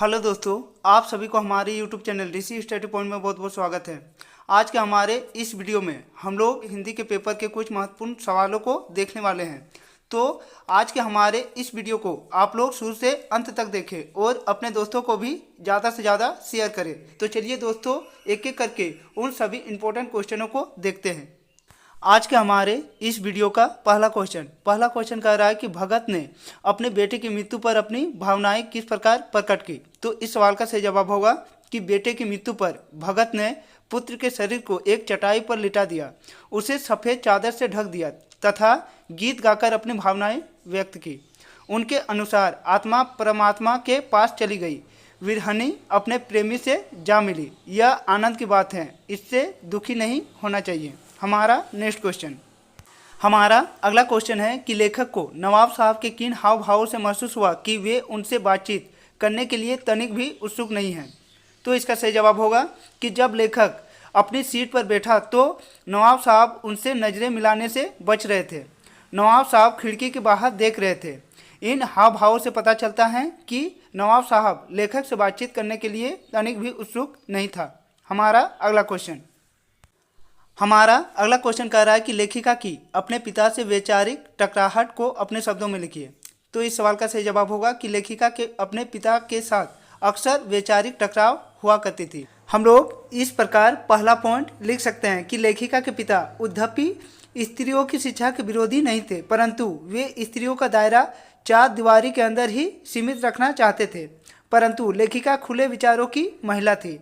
Hello दोस्तों, आप सभी को हमारे YouTube चैनल ऋषि स्टडी पॉइंट में बहुत बहुत स्वागत है। आज के हमारे इस वीडियो में हम लोग हिंदी के पेपर के कुछ महत्वपूर्ण सवालों को देखने वाले हैं। तो आज के हमारे इस वीडियो को आप लोग शुरू से अंत तक देखें और अपने दोस्तों को भी ज़्यादा से ज़्यादा शेयर करें। तो चलिए दोस्तों, एक एक करके उन सभी इम्पोर्टेंट क्वेश्चनों को देखते हैं। आज के हमारे इस वीडियो का पहला क्वेश्चन कह रहा है कि भगत ने अपने बेटे की मृत्यु पर अपनी भावनाएं किस प्रकार प्रकट की। तो इस सवाल का सही जवाब होगा कि बेटे की मृत्यु पर भगत ने पुत्र के शरीर को एक चटाई पर लिटा दिया, उसे सफ़ेद चादर से ढक दिया तथा गीत गाकर अपनी भावनाएं व्यक्त की। उनके अनुसार आत्मा परमात्मा के पास चली गई, विरहनी अपने प्रेमी से जा मिली। यह आनंद की बात है, इससे दुखी नहीं होना चाहिए। हमारा नेक्स्ट क्वेश्चन, हमारा अगला क्वेश्चन है कि लेखक को नवाब साहब के किन हाव भावों से महसूस हुआ कि वे उनसे बातचीत करने के लिए तनिक भी उत्सुक नहीं हैं। तो इसका सही जवाब होगा कि जब लेखक अपनी सीट पर बैठा तो नवाब साहब उनसे नज़रें मिलाने से बच रहे थे। नवाब साहब खिड़की के बाहर देख रहे थे। इन हाव भावों से पता चलता है कि नवाब साहब लेखक से बातचीत करने के लिए तनिक भी उत्सुक नहीं था। हमारा अगला क्वेश्चन कह रहा है कि लेखिका की अपने पिता से वैचारिक टकराहट को अपने शब्दों में लिखिए। तो इस सवाल का सही जवाब होगा कि लेखिका के अपने पिता के साथ अक्सर वैचारिक टकराव हुआ करती थी। हम लोग इस प्रकार पहला पॉइंट लिख सकते हैं कि लेखिका के पिता यद्यपि स्त्रियों की शिक्षा के विरोधी नहीं थे, परंतु वे स्त्रियों का दायरा चार दीवारी के अंदर ही सीमित रखना चाहते थे। परंतु लेखिका खुले विचारों की महिला थी।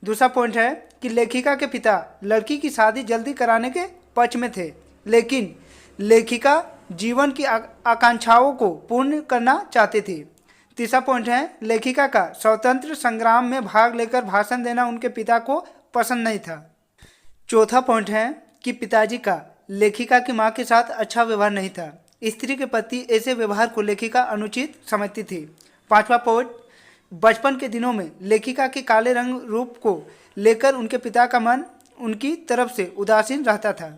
दूसरा पॉइंट है कि लेखिका के पिता लड़की की शादी जल्दी कराने के पक्ष में थे, लेकिन लेखिका जीवन की आकांक्षाओं को पूर्ण करना चाहती थी। तीसरा पॉइंट है लेखिका का स्वतंत्र संग्राम में भाग लेकर भाषण देना उनके पिता को पसंद नहीं था। चौथा पॉइंट है कि पिताजी का लेखिका की मां के साथ अच्छा व्यवहार नहीं था। स्त्री के प्रति ऐसे व्यवहार को लेखिका अनुचित समझती थी। पांचवा पॉइंट, बचपन के दिनों में लेखिका के काले रंग रूप को लेकर उनके पिता का मन उनकी तरफ से उदासीन रहता था।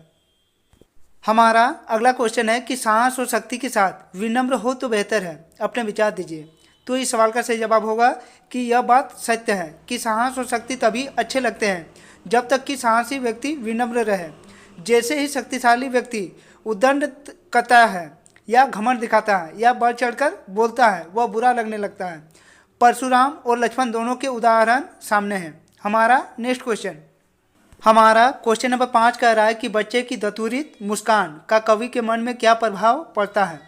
हमारा अगला क्वेश्चन है कि साहस और शक्ति के साथ विनम्र हो तो बेहतर है, अपने विचार दीजिए। तो इस सवाल का सही जवाब होगा कि यह बात सत्य है कि साहस और शक्ति तभी अच्छे लगते हैं जब तक कि साहसी व्यक्ति विनम्र रहे। जैसे ही शक्तिशाली व्यक्ति उद्दंड करता है या घमंड दिखाता है या बढ़ चढ़कर बोलता है, वह बुरा लगने लगता है। परशुराम और लक्ष्मण दोनों के उदाहरण सामने हैं। हमारा नेक्स्ट क्वेश्चन, हमारा क्वेश्चन नंबर 5 कह रहा है कि बच्चे की दतुरित मुस्कान का कवि के मन में क्या प्रभाव पड़ता है।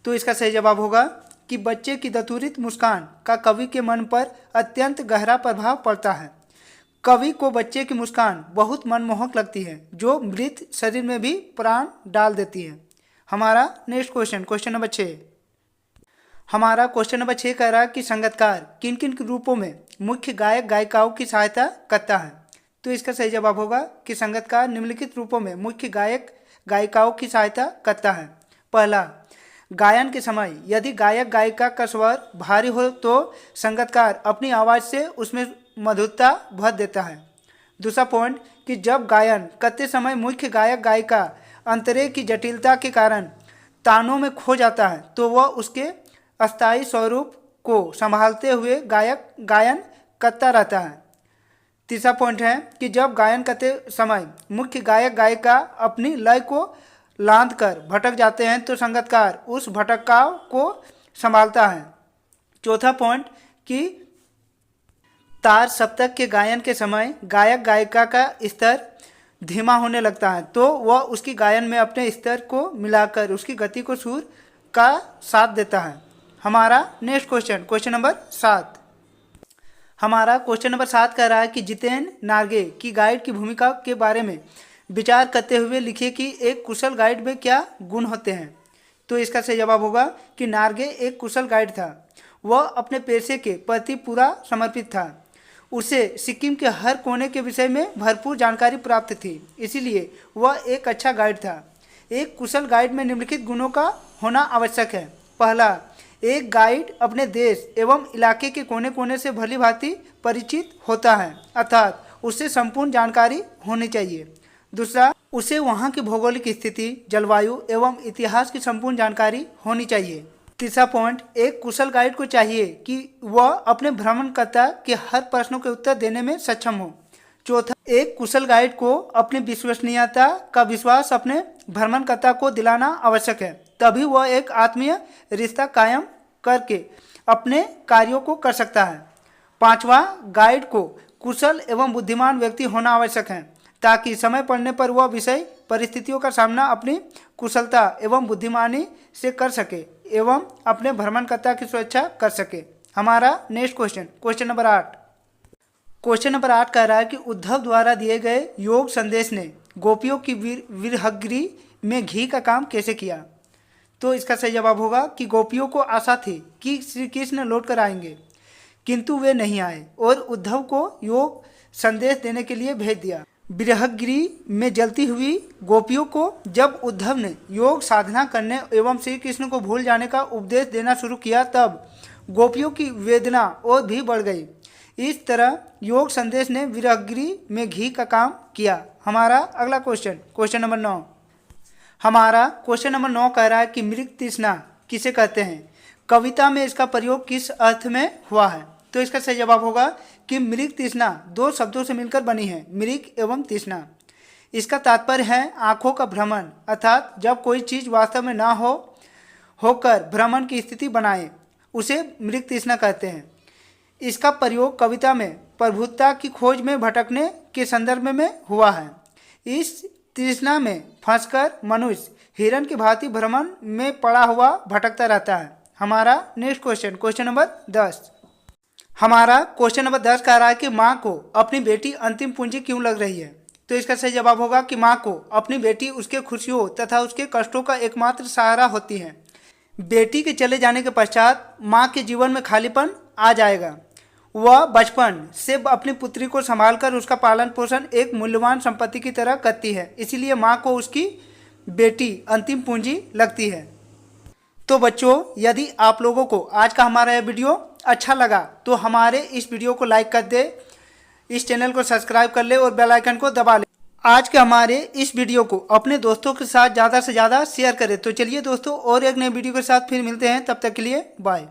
तो इसका सही जवाब होगा कि बच्चे की दतुरित मुस्कान का कवि के मन पर अत्यंत गहरा प्रभाव पड़ता है। कवि को बच्चे की मुस्कान बहुत मनमोहक लगती है, जो मृत शरीर में भी प्राण डाल देती है। हमारा नेक्स्ट क्वेश्चन नंबर 6, हमारा क्वेश्चन नंबर 6 कह रहा है कि संगीतकार किन किन रूपों में मुख्य गायक गायिकाओं की सहायता करता है। तो इसका सही जवाब होगा कि संगीतकार निम्नलिखित रूपों में मुख्य गायक गायिकाओं की सहायता करता है। पहला, गायन के समय यदि गायक गायिका का स्वर भारी हो तो संगीतकार अपनी आवाज़ से उसमें मधुरता भर देता है। दूसरा पॉइंट कि जब गायन करते समय मुख्य गायक गायिका अंतरे की जटिलता के कारण तानों में खो जाता है तो वह उसके अस्थायी स्वरूप को संभालते हुए गायन करता रहता है। तीसरा पॉइंट है कि जब गायन करते समय मुख्य गायक गायिका अपनी लय को लांद कर भटक जाते हैं तो संगीतकार उस भटकाव को संभालता है। चौथा पॉइंट कि तार सप्तक के गायन के समय गायक गायिका का स्तर धीमा होने लगता है तो वह उसकी गायन में अपने स्तर को मिलाकर उसकी गति को सुर का साथ देता है। हमारा नेक्स्ट क्वेश्चन नंबर 7, हमारा क्वेश्चन नंबर 7 कह रहा है कि जितेंद्र नार्गे की गाइड की भूमिका के बारे में विचार करते हुए लिखिए कि एक कुशल गाइड में क्या गुण होते हैं। तो इसका सही जवाब होगा कि नार्गे एक कुशल गाइड था। वह अपने पेशे के प्रति पूरा समर्पित था। उसे सिक्किम के हर कोने के विषय में भरपूर जानकारी प्राप्त थी, इसीलिए वह एक अच्छा गाइड था। एक कुशल गाइड में निम्नलिखित गुणों का होना आवश्यक है। पहला, एक गाइड अपने देश एवं इलाके के कोने कोने से भली भांति परिचित होता है, अर्थात उससे संपूर्ण जानकारी होनी चाहिए। दूसरा, उसे वहाँ की भौगोलिक स्थिति, जलवायु एवं इतिहास की संपूर्ण जानकारी होनी चाहिए। तीसरा पॉइंट, एक कुशल गाइड को चाहिए कि वह अपने भ्रमणकर्ता के हर प्रश्नों के उत्तर देने में सक्षम हो। चौथा, एक कुशल गाइड को अपनी विश्वसनीयता का विश्वास अपने भ्रमणकर्ता को दिलाना आवश्यक है, तभी वह एक आत्मीय रिश्ता कायम करके अपने कार्यों को कर सकता है। पांचवा, गाइड को कुशल एवं बुद्धिमान व्यक्ति होना आवश्यक है, ताकि समय पड़ने पर वह विषय परिस्थितियों का सामना अपनी कुशलता एवं बुद्धिमानी से कर सके एवं अपने भ्रमणकर्ता की सुरक्षा कर सके। हमारा next question, question number 8। Question number 8 कह रहा है कि उद्धव द्वारा दिए गए योग संदेश ने गोपियों की विरहगृह में घी का काम कैसे किया? तो इसका सही जवाब होगा कि गोपियों को आशा थी कि श्री कृष्ण लौट कर आएंगे, किंतु वे नहीं आए और उद्धव को योग संदेश देने के लिए भेज दिया। विरहगृह में जलती हुई गोपियों को जब उद्धव ने योग साधना करने एवं श्री कृष्ण को भूल जाने का उपदेश देना शुरू किया, तब गोपियों की वेदना और भी बढ़ गई। इस तरह योग संदेश ने विरहगृह में घी का काम किया। हमारा अगला क्वेश्चन, क्वेश्चन नंबर 9। हमारा क्वेश्चन नंबर 9 कह रहा है कि मृग तृष्णा किसे कहते हैं? कविता में इसका प्रयोग किस अर्थ में हुआ है? तो इसका सही जवाब होगा कि मृग तृष्णा दो शब्दों से मिलकर बनी है, मृग एवं तृष्णा। इसका तात्पर्य है आंखों का भ्रमण, अर्थात जब कोई चीज वास्तव में ना होकर भ्रमण की स्थिति बनाए उसे मृग तृष्णा कहते हैं। इसका प्रयोग कविता में प्रभुता की खोज में भटकने के संदर्भ में हुआ है। इस तृष्णा में फंसकर मनुष्य हिरण की भांति भ्रमण में पड़ा हुआ भटकता रहता है। हमारा नेक्स्ट क्वेश्चन, क्वेश्चन नंबर 10। हमारा क्वेश्चन नंबर 10 कह रहा है कि माँ को अपनी बेटी अंतिम पूंजी क्यों लग रही है? तो इसका सही जवाब होगा कि माँ को अपनी बेटी उसके खुशियों तथा उसके कष्टों का एकमात्र सहारा होती है। बेटी के चले जाने के पश्चात माँ के जीवन में खालीपन आ जाएगा। वह बचपन से अपनी पुत्री को संभालकर उसका पालन पोषण एक मूल्यवान संपत्ति की तरह करती है, इसीलिए माँ को उसकी बेटी अंतिम पूंजी लगती है। तो बच्चों, यदि आप लोगों को आज का हमारा यह वीडियो अच्छा लगा तो हमारे इस वीडियो को लाइक कर दे, इस चैनल को सब्सक्राइब कर ले और बेल आइकन को दबा ले। आज के हमारे इस वीडियो को अपने दोस्तों के साथ ज़्यादा से ज़्यादा शेयर करें। तो चलिए दोस्तों, और एक नए वीडियो के साथ फिर मिलते हैं, तब तक के लिए बाय।